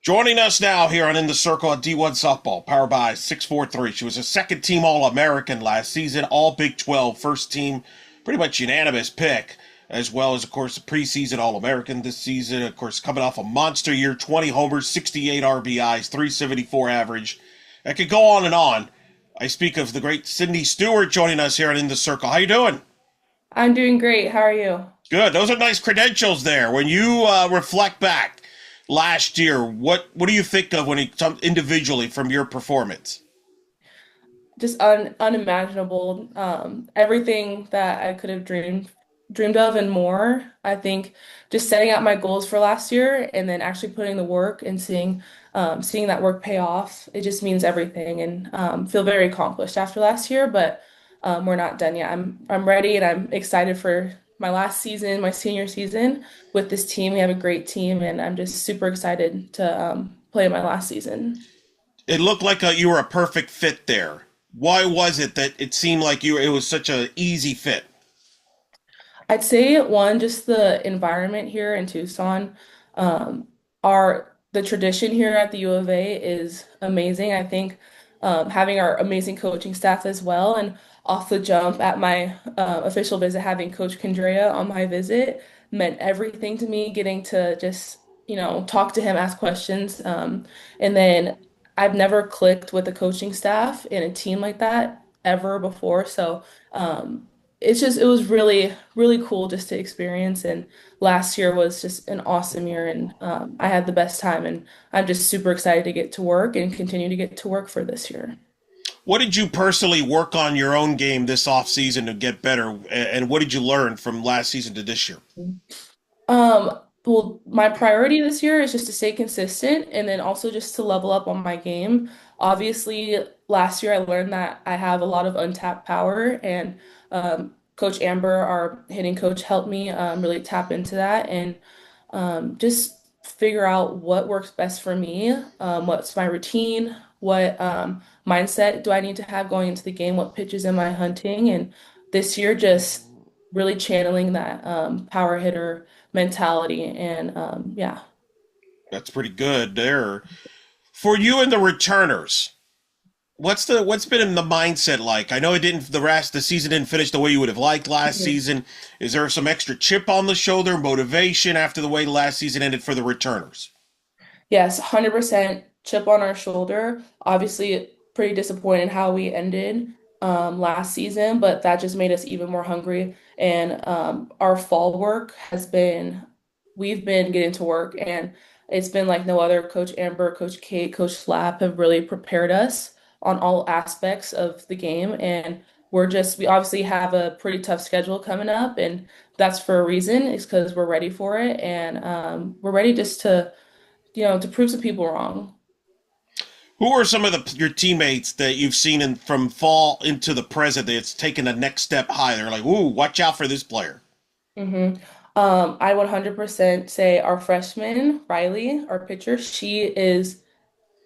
Joining us now here on In the Circle at D1 Softball, powered by 643. She was a second team All-American last season, all Big 12, first team, pretty much unanimous pick, as well as, of course, a preseason All-American this season. Of course, coming off a monster year, 20 homers, 68 RBIs, 374 average. I could go on and on. I speak of the great Sydney Stewart joining us here on In the Circle. How you doing? I'm doing great. How are you? Good. Those are nice credentials there. When you reflect back last year, what do you think of when it comes individually from your performance? Just unimaginable. Everything that I could have dreamed of and more. I think just setting out my goals for last year and then actually putting the work and seeing that work pay off. It just means everything, and feel very accomplished after last year. But we're not done yet. I'm ready and I'm excited for my last season, my senior season with this team. We have a great team, and I'm just super excited to play my last season. It looked like you were a perfect fit there. Why was it that it seemed like it was such an easy fit? I'd say one, just the environment here in Tucson. Our the tradition here at the U of A is amazing. I think having our amazing coaching staff as well, and off the jump at my official visit, having Coach Condrea on my visit meant everything to me. Getting to just talk to him, ask questions, and then I've never clicked with the coaching staff in a team like that ever before. So. It was really really cool just to experience, and last year was just an awesome year, and I had the best time, and I'm just super excited to get to work and continue to get to work for this year. What did you personally work on your own game this off season to get better, and what did you learn from last season to this year? Well, my priority this year is just to stay consistent and then also just to level up on my game. Obviously, last year I learned that I have a lot of untapped power, and Coach Amber, our hitting coach, helped me really tap into that and just figure out what works best for me, what's my routine, what mindset do I need to have going into the game, what pitches am I hunting, and this year just really channeling that power hitter mentality. And yeah. That's pretty good there. For you and the returners, what's been in the mindset like? I know it didn't the rest the season didn't finish the way you would have liked last Mhm. season. Is there some extra chip on the shoulder, motivation after the way last season ended for the returners? Yes, 100% chip on our shoulder. Obviously, pretty disappointed how we ended last season, but that just made us even more hungry. And our fall work we've been getting to work, and it's been like no other. Coach Amber, Coach Kate, Coach Slap have really prepared us on all aspects of the game. And we obviously have a pretty tough schedule coming up, and that's for a reason. It's because we're ready for it, and we're ready just to prove some people wrong. Who are some of your teammates that you've seen from fall into the present that's taken the next step higher? Like, ooh, watch out for this player. hmm I 100% say our freshman, Riley, our pitcher, she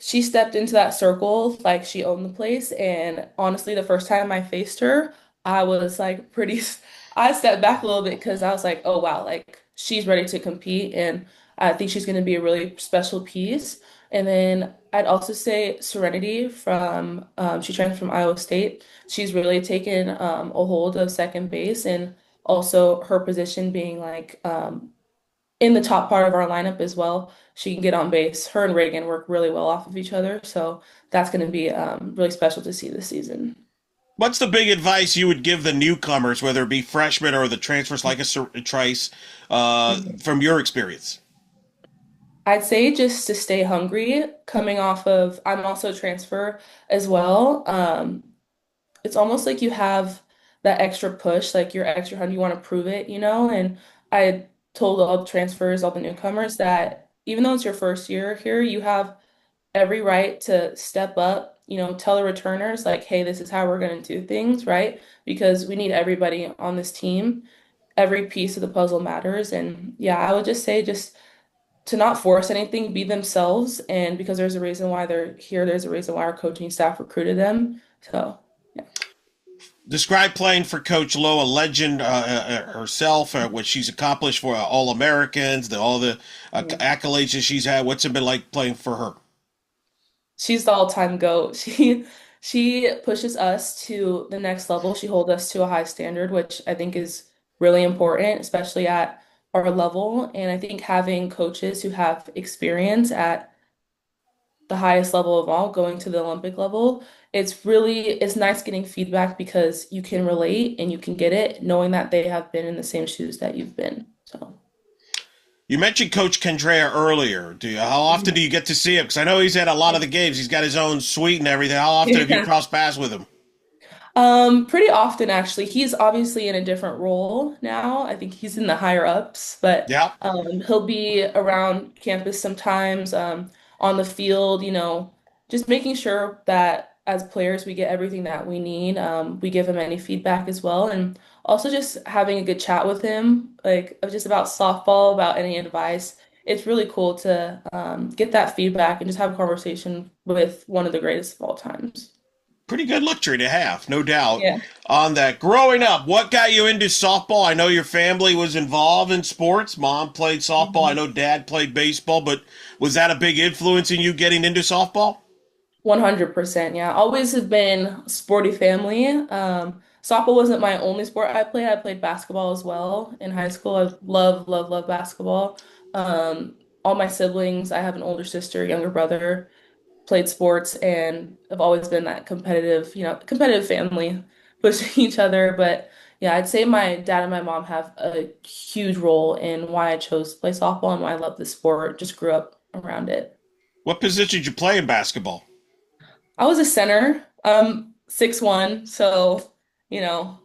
stepped into that circle like she owned the place. And honestly, the first time I faced her, I was like I stepped back a little bit because I was like, oh wow, like she's ready to compete. And I think she's going to be a really special piece. And then I'd also say Serenity she transferred from Iowa State. She's really taken a hold of second base, and also her position being like in the top part of our lineup as well. She can get on base. Her and Reagan work really well off of each other. So that's going to be really special to see this season. What's the big advice you would give the newcomers, whether it be freshmen or the transfers like a Trice, Mhm. from your experience? I'd say just to stay hungry, coming off of, I'm also a transfer as well. It's almost like you have that extra push, like you're extra hungry, you want to prove it, you know? And I told all the transfers, all the newcomers that even though it's your first year here, you have every right to step up, tell the returners like, hey, this is how we're going to do things, right? Because we need everybody on this team. Every piece of the puzzle matters. And yeah, I would just say just to not force anything, be themselves. And because there's a reason why they're here, there's a reason why our coaching staff recruited them. So, yeah. Describe playing for Coach Lowe, a legend herself, what she's accomplished for All Americans, all the accolades that she's had. What's it been like playing for her? She's the all-time GOAT. She pushes us to the next level. She holds us to a high standard, which I think is really important, especially at our level. And I think having coaches who have experience at the highest level of all, going to the Olympic level, it's nice getting feedback because you can relate and you can get it, knowing that they have been in the same shoes that you've been. So You mentioned Coach Kendrea earlier. How often do you get to see him? Because I know he's at a lot of the games. He's got his own suite and everything. How often have you yeah. crossed paths with him? Pretty often actually. He's obviously in a different role now. I think he's in the higher ups, but Yeah. he'll be around campus sometimes, on the field, just making sure that as players we get everything that we need. We give him any feedback as well, and also just having a good chat with him, like of just about softball, about any advice. It's really cool to get that feedback and just have a conversation with one of the greatest of all times. Pretty good luxury to have, no doubt. Yeah. On that, growing up, what got you into softball? I know your family was involved in sports. Mom played softball. I Mhm. know dad played baseball, but was that a big influence in you getting into softball? 100%. Yeah. Always have been sporty family. Softball wasn't my only sport I played. I played basketball as well in high school. I love, love, love basketball. All my siblings, I have an older sister, younger brother, played sports and have always been that competitive, competitive family, pushing each other. But yeah, I'd say my dad and my mom have a huge role in why I chose to play softball and why I love the sport. Just grew up around it. What position did you play in basketball? I was a center, 6'1", so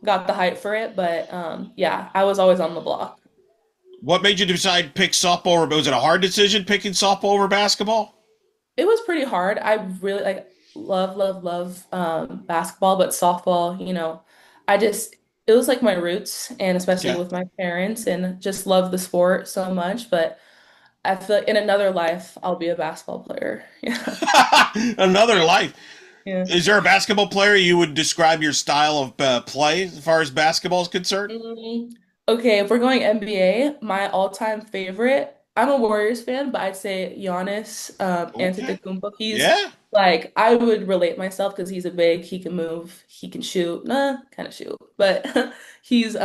got the height for it, but yeah, I was always on the block. What made you decide to pick softball over? Was it a hard decision picking softball over basketball? It was pretty hard. I really love, love, love basketball, but softball, I just it was like my roots, and especially Yeah. with my parents, and just love the sport so much. But I feel like in another life, I'll be a basketball player. Yeah. Another life. Yeah. Is there a basketball player you would describe your style of play as far as basketball is concerned? Mm, Okay, if we're going NBA, my all-time favorite, I'm a Warriors fan, but I'd say Giannis Okay. Antetokounmpo. He's Yeah. like I would relate myself because he's a big, he can move, he can shoot, nah, kind of shoot, but he's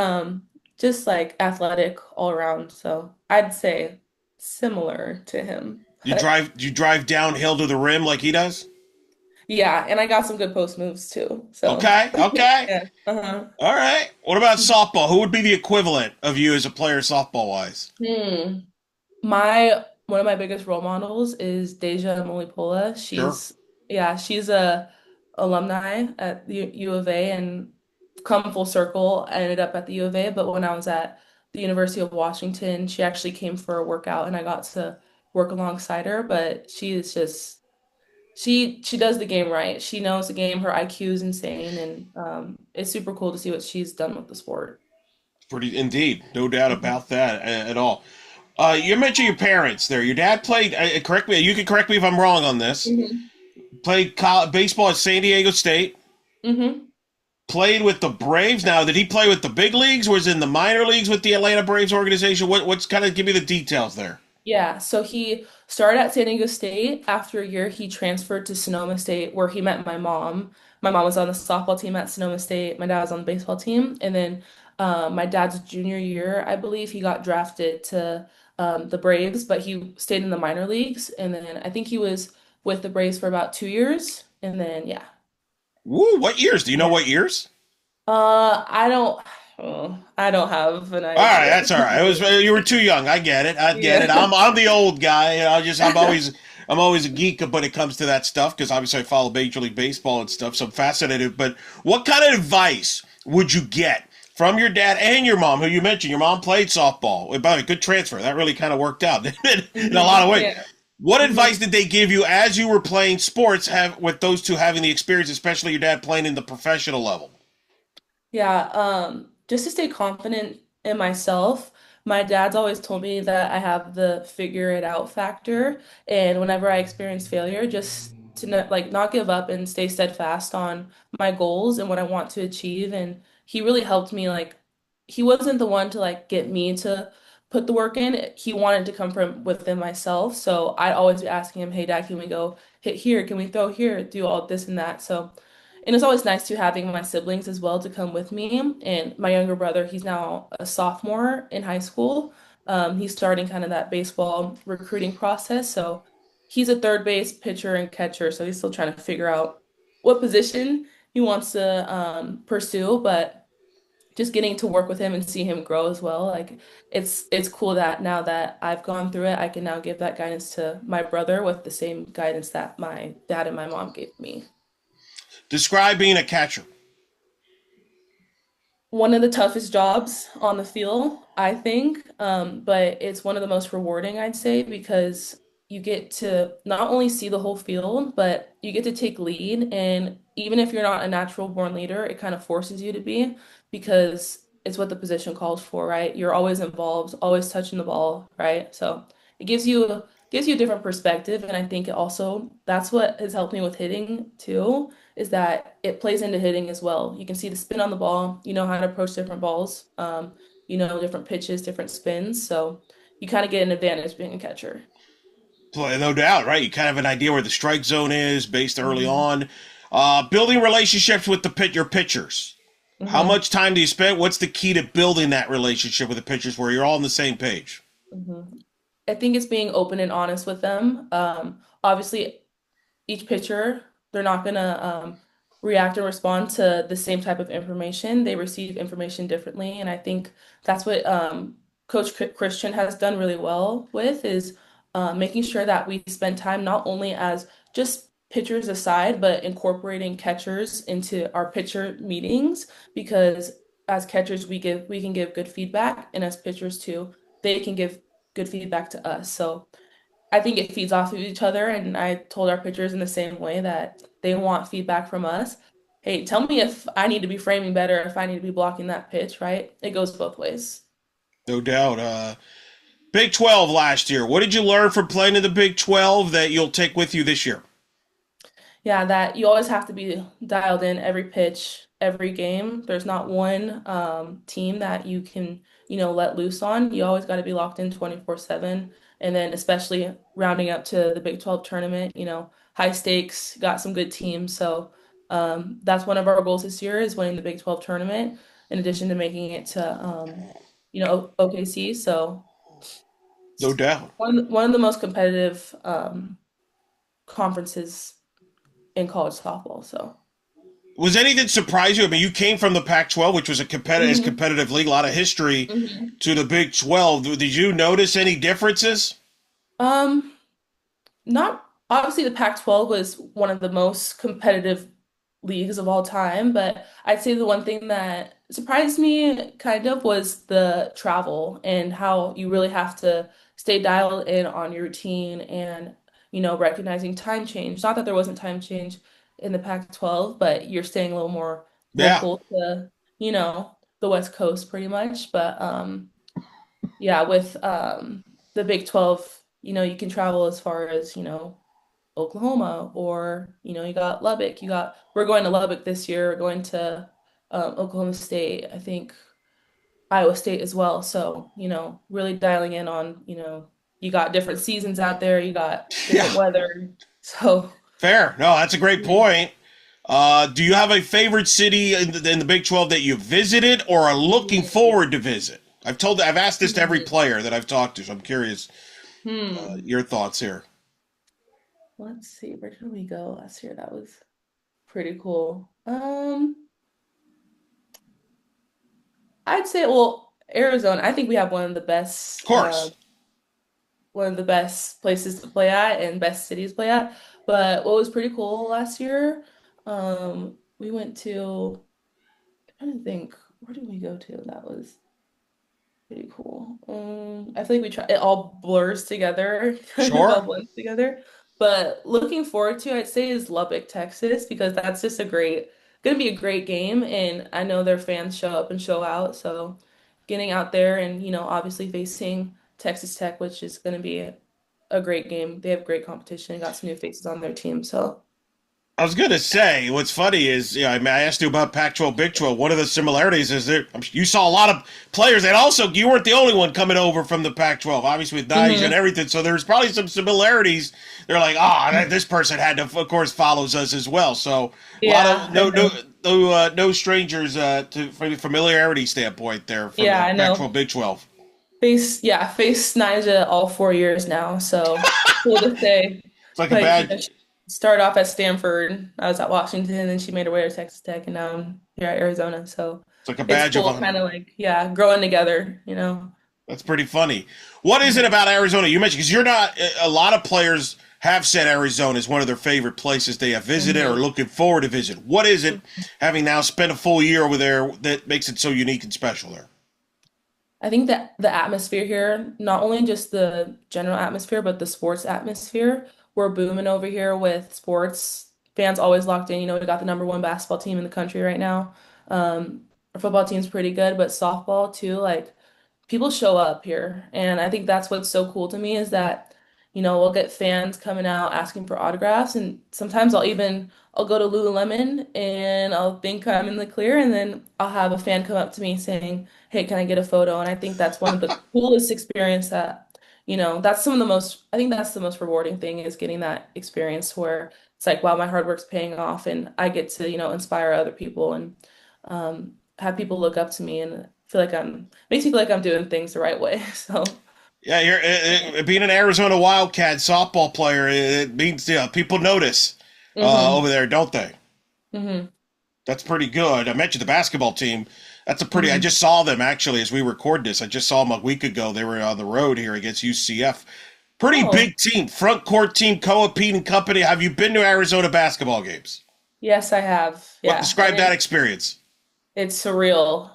just like athletic all around. So I'd say similar to him. But You drive downhill to the rim like he does? yeah, and I got some good post moves too. So Okay. Okay. yeah. Uh-huh. All right. What about softball? Who would be the equivalent of you as a player softball wise? Hmm. My one of my biggest role models is Deja Molipola. Sure. She's a alumni at the U of A and come full circle. I ended up at the U of A, but when I was at the University of Washington, she actually came for a workout and I got to work alongside her. But she is just she does the game right. She knows the game. Her IQ is insane, and it's super cool to see what she's done with the sport. Pretty indeed. No doubt about that at all. You mentioned your parents there. Your dad played, correct me, you can correct me if I'm wrong on this, Hmm. played baseball at San Diego State, Hmm. played with the Braves. Now, did he play with the big leagues? Was in the minor leagues with the Atlanta Braves organization? What's kind of give me the details there? Yeah, so he started at San Diego State. After a year, he transferred to Sonoma State, where he met my mom. My mom was on the softball team at Sonoma State. My dad was on the baseball team. And then my dad's junior year, I believe he got drafted to the Braves, but he stayed in the minor leagues. And then I think he was with the Braves for about 2 years. And then, yeah. Woo, what years? Do you know Yeah. what years? I don't, I don't have an All right, idea. that's all right. It was you were too young. I get it. I get it. Yeah. I'm the old guy. I'm always a geek when it comes to that stuff because obviously I follow Major League Baseball and stuff. So I'm fascinated. But what kind of advice would you get from your dad and your mom, who you mentioned? Your mom played softball. By the way, good transfer. That really kind of worked out in a lot of ways. Yeah. What Mhm. advice did they give you as you were playing sports? Have with those two having the experience, especially your dad playing in the professional level. Yeah, just to stay confident in myself. My dad's always told me that I have the figure it out factor, and whenever I experience failure, just to like not give up and stay steadfast on my goals and what I want to achieve. And he really helped me. Like he wasn't the one to like get me to put the work in. He wanted to come from within myself. So I'd always be asking him, "Hey, Dad, can we go hit here? Can we throw here? Do all this and that." So, and it's always nice to having my siblings as well to come with me. And my younger brother, he's now a sophomore in high school. He's starting kind of that baseball recruiting process. So he's a third base pitcher and catcher. So he's still trying to figure out what position he wants to pursue. But just getting to work with him and see him grow as well. Like it's cool that now that I've gone through it, I can now give that guidance to my brother with the same guidance that my dad and my mom gave me. Describe being a catcher. One of the toughest jobs on the field, I think. But it's one of the most rewarding, I'd say, because you get to not only see the whole field, but you get to take lead. And even if you're not a natural born leader, it kind of forces you to be because it's what the position calls for, right? You're always involved, always touching the ball, right? So it gives you a different perspective. And I think it also that's what has helped me with hitting too is that it plays into hitting as well. You can see the spin on the ball, you know how to approach different balls, different pitches, different spins. So you kind of get an advantage being a catcher. Well, no doubt, right? You kind of have an idea where the strike zone is based early Hmm. on. Building relationships with your pitchers. How Hmm. much time do you spend? What's the key to building that relationship with the pitchers where you're all on the same page? Hmm. I think it's being open and honest with them. Obviously, each pitcher, they're not gonna react and respond to the same type of information. They receive information differently, and I think that's what Christian has done really well with is making sure that we spend time not only as just pitchers aside, but incorporating catchers into our pitcher meetings because as catchers we can give good feedback, and as pitchers too, they can give good feedback to us. So I think it feeds off of each other. And I told our pitchers in the same way that they want feedback from us. Hey, tell me if I need to be framing better, if I need to be blocking that pitch, right? It goes both ways. No doubt. Big 12 last year. What did you learn from playing in the Big 12 that you'll take with you this year? Yeah, that you always have to be dialed in every pitch, every game. There's not one team that you can, let loose on. You always got to be locked in 24/7. And then especially rounding up to the Big 12 tournament, high stakes, got some good teams. So that's one of our goals this year is winning the Big 12 tournament, in addition to making it to OKC. So No it's doubt. one of the most competitive conferences in college softball. So. Was anything surprise you? I mean, you came from the Pac-12, which was a Mhm. competitive league, a lot of history, Mhm. to the Big 12. Did you notice any differences? Um, Not obviously the Pac-12 was one of the most competitive leagues of all time, but I'd say the one thing that surprised me kind of was the travel and how you really have to stay dialed in on your routine and, recognizing time change. Not that there wasn't time change in the Pac-12, but you're staying a little more Yeah. local to, the West Coast pretty much. But yeah, with the Big 12, you can travel as far as, Oklahoma or, you got Lubbock. We're going to Lubbock this year, we're going to Oklahoma State, I think Iowa State as well. So, really dialing in on, you got different seasons out there, you got Yeah. different weather. So, Fair. No, that's a great mhm. point. Do you have a favorite city in the Big 12 that you visited or are looking forward to visit? I've asked this to every Mhm. player that I've talked to, so I'm curious Hmm. your thoughts here. Let's see, where did we go last year? That was pretty cool. I'd say, well, Arizona, I think we have Of course. one of the best places to play at and best cities to play at. But what was pretty cool last year, we went to, I don't think, where did we go to? That was pretty cool. I feel like we try it all blurs together, kind of all Sure. blends together. But looking forward to, I'd say, is Lubbock, Texas, because that's just gonna be a great game, and I know their fans show up and show out. So getting out there and obviously facing Texas Tech, which is gonna be a great game. They have great competition, got some new faces on their team, so. I was going to say, what's funny is, I mean, I asked you about Pac-12, Big 12. One of the similarities is you saw a lot of players, and also you weren't the only one coming over from the Pac-12, obviously with Nige and Hmm. everything. So there's probably some similarities. They're like, this person had to, of course, follows us as well. So a lot Yeah, of I know. no strangers from a familiarity standpoint there from Yeah, the I Pac-12, know. Big 12. Faced Nyjah all 4 years now, so cool to say. It's like a Like, bad, she started off at Stanford. I was at Washington, and then she made her way to Texas Tech, and now I'm here at Arizona. So it's like a it's badge of cool, honor. kind of like, yeah, growing together. That's pretty funny. What is it Mhm. about Arizona? You mentioned because you're not. A lot of players have said Arizona is one of their favorite places they have visited or Mhm. looking forward to visit. What is it, having now spent a full year over there, that makes it so unique and special there? I think that the atmosphere here, not only just the general atmosphere, but the sports atmosphere, we're booming over here with sports. Fans always locked in. We got the number one basketball team in the country right now. Our football team's pretty good, but softball too, like people show up here. And I think that's what's so cool to me is that, we'll get fans coming out asking for autographs. And sometimes I'll go to Lululemon and I'll think I'm in the clear. And then I'll have a fan come up to me saying, "Hey, can I get a photo?" And I think that's one of the coolest experience that's I think that's the most rewarding thing is getting that experience where it's like, wow, my hard work's paying off and I get to, inspire other people and have people look up to me and makes me feel like I'm doing things the right way. So, Yeah, you're being an Arizona Wildcat softball player. It means people notice over hmm there, don't they? hmm That's pretty good. I mentioned the basketball team. That's a pretty. I hmm just saw them actually as we record this. I just saw them a week ago. They were on the road here against UCF. Pretty Oh, big team, front court team, Coapede and company. Have you been to Arizona basketball games? yes, I have. What Yeah. And describe that experience? it's surreal.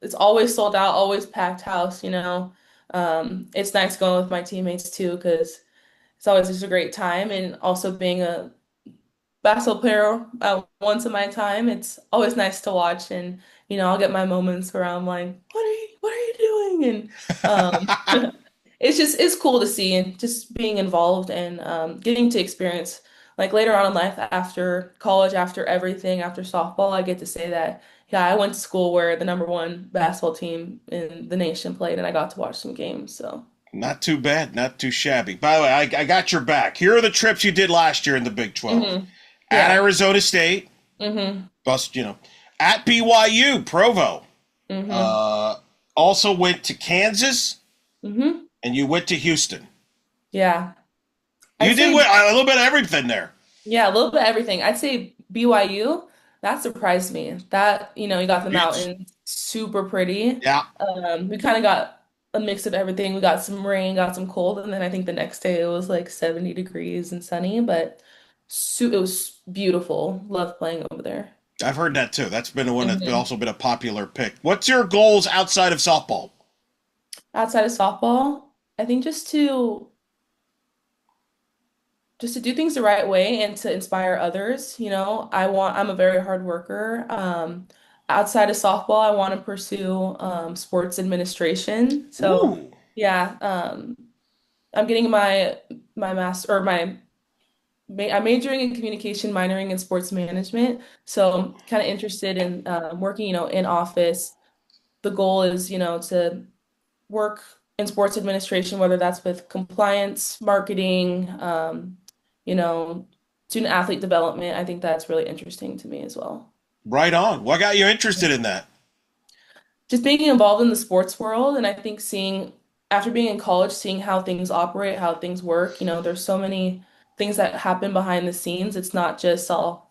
It's always sold out, always packed house. It's nice going with my teammates too, because it's always just a great time. And also being a basketball player once in my time, it's always nice to watch. And, I'll get my moments where I'm like, what are you doing? And it's cool to see and just being involved and getting to experience like later on in life after college, after everything, after softball, I get to say that, yeah, I went to school where the number one basketball team in the nation played and I got to watch some games. So, Not too bad, not too shabby. By the way, I got your back. Here are the trips you did last year in the Big 12. hmm At yeah. Arizona State, hmm at BYU, Provo. hmm Uh, also went to Kansas, hmm and you went to Houston. Yeah. You I'd did say, a little bit of everything there. yeah, a little bit of everything. I'd say BYU, that surprised me. That, you got the It's, mountains super pretty. yeah, We kind of got a mix of everything. We got some rain, got some cold, and then I think the next day it was like 70 degrees and sunny, but it was beautiful. Love playing over there. I've heard that too. That's been the one that's hmm also been a popular pick. What's your goals outside of softball? Outside of softball, I think just to do things the right way and to inspire others. I'm a very hard worker. Outside of softball, I want to pursue sports administration. So Ooh, yeah, I'm getting my master or I'm majoring in communication, minoring in sports management. So I'm kind of interested in working, in office. The goal is, to work in sports administration, whether that's with compliance, marketing, you know, student athlete development. I think that's really interesting to me as well. right on. What got you interested in that? Just being involved in the sports world, and I think after being in college, seeing how things operate, how things work, there's so many things that happen behind the scenes. It's not just all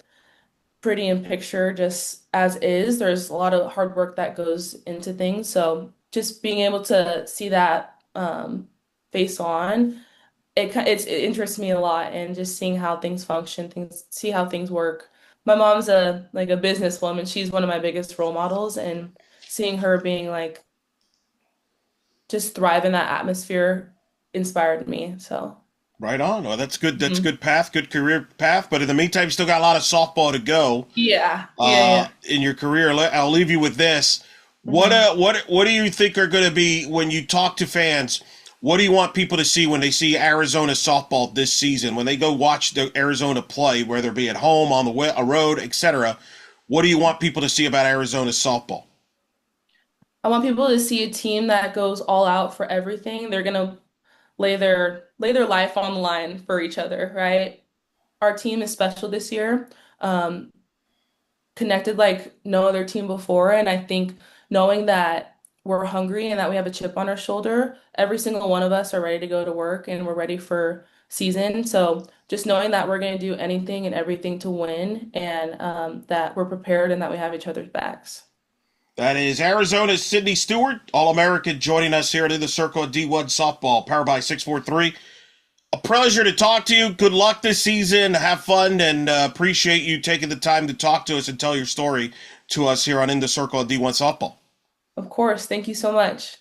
pretty in picture just as is. There's a lot of hard work that goes into things. So just being able to see that face on, it interests me a lot, and just seeing how things function, see how things work. My mom's a businesswoman. She's one of my biggest role models, and seeing her being like just thrive in that atmosphere inspired me. So, Right on. Well, that's good. That's mhm. good path, good career path. But in the meantime, you still got a lot of softball to go Yeah, yeah, in your career. I'll leave you with this. yeah. What do you think are going to be when you talk to fans? What do you want people to see when they see Arizona softball this season? When they go watch the Arizona play, whether it be at home, on the way, a road, etc. What do you want people to see about Arizona softball? I want people to see a team that goes all out for everything. They're gonna lay their life on the line for each other, right? Our team is special this year. Um, Connected like no other team before, and I think knowing that we're hungry and that we have a chip on our shoulder, every single one of us are ready to go to work and we're ready for season. So just knowing that we're going to do anything and everything to win, and that we're prepared and that we have each other's backs. That is Arizona's Sydney Stewart, All-American, joining us here at In the Circle of D1 Softball, powered by 643. A pleasure to talk to you. Good luck this season. Have fun, and appreciate you taking the time to talk to us and tell your story to us here on In the Circle of D1 Softball. Of course, thank you so much.